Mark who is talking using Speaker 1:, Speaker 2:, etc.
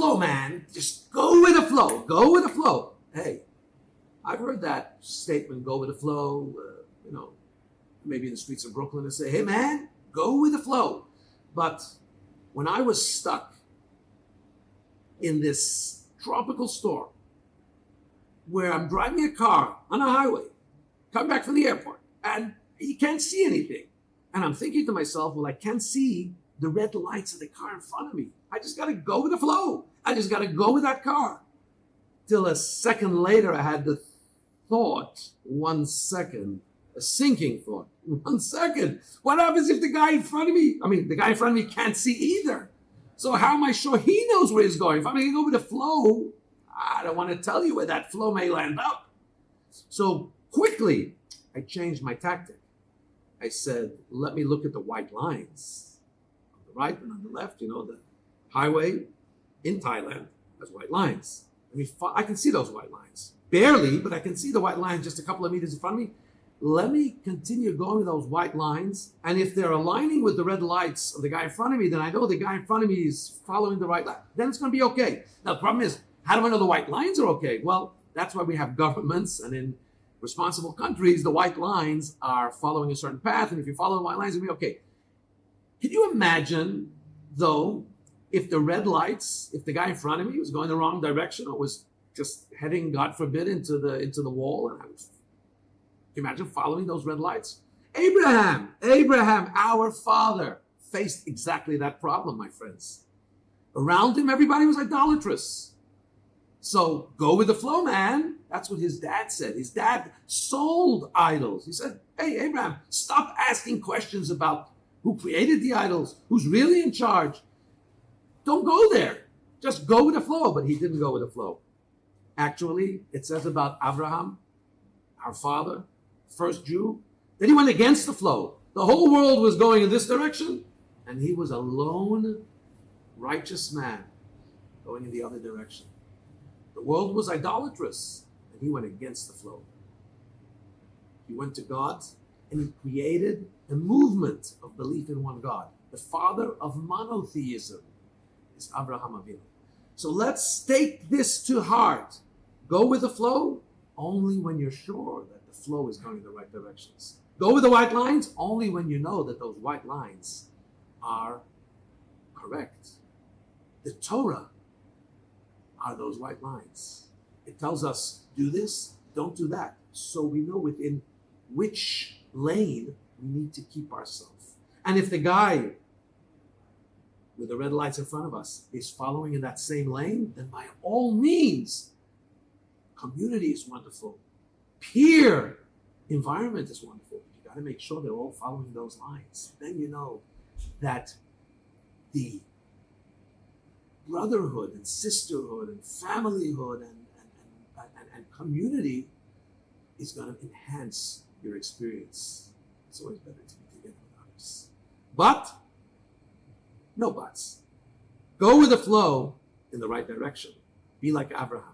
Speaker 1: flow, man. Just go with the flow. Go with the flow. Hey, I've heard that statement, go with the flow, maybe in the streets of Brooklyn, and say, hey, man, go with the flow. But when I was stuck in this tropical storm where I'm driving a car on a highway, coming back from the airport, and you can't see anything. And I'm thinking to myself, well, I can't see the red lights of the car in front of me. I just got to go with the flow. I just got to go with that car. Till a second later, I had the thought, 1 second, a sinking thought, 1 second. What happens if the guy in front of me can't see either? So how am I sure he knows where he's going? If I'm going to go with the flow, I don't want to tell you where that flow may land up. So quickly, I changed my tactic. I said, let me look at the white lines on the right and on the left. The highway in Thailand has white lines. I can see those white lines. Barely, but I can see the white lines just a couple of meters in front of me. Let me continue going with those white lines. And if they're aligning with the red lights of the guy in front of me, then I know the guy in front of me is following the right line. Then it's going to be okay. Now, the problem is, how do I know the white lines are okay? Well, that's why we have governments, and in responsible countries, the white lines are following a certain path, and if you follow the white lines, it'll be okay. Can you imagine, though, if the red lights, if the guy in front of me was going the wrong direction or was just heading, God forbid, into the wall, and can you imagine following those red lights? Abraham, our father, faced exactly that problem, my friends. Around him, everybody was idolatrous. So go with the flow, man. That's what his dad said. His dad sold idols. He said, hey, Abraham, stop asking questions about who created the idols, who's really in charge. Don't go there. Just go with the flow. But he didn't go with the flow. Actually, it says about Abraham, our father, first Jew, that he went against the flow. The whole world was going in this direction, and he was a lone, righteous man going in the other direction. The world was idolatrous, and he went against the flow. He went to God, and he created a movement of belief in one God. The father of monotheism is Abraham Avinu. So let's take this to heart. Go with the flow only when you're sure that the flow is going in the right directions. Go with the white lines only when you know that those white lines are correct. The Torah are those white lines. It tells us, do this, don't do that. So we know within which lane we need to keep ourselves. And if the guy with the red lights in front of us is following in that same lane, then by all means, community is wonderful. Peer environment is wonderful. You got to make sure they're all following those lines. Then you know that the brotherhood and sisterhood and familyhood and community is going to enhance your experience. It's always better to be together with others. But, no buts. Go with the flow in the right direction. Be like Abraham.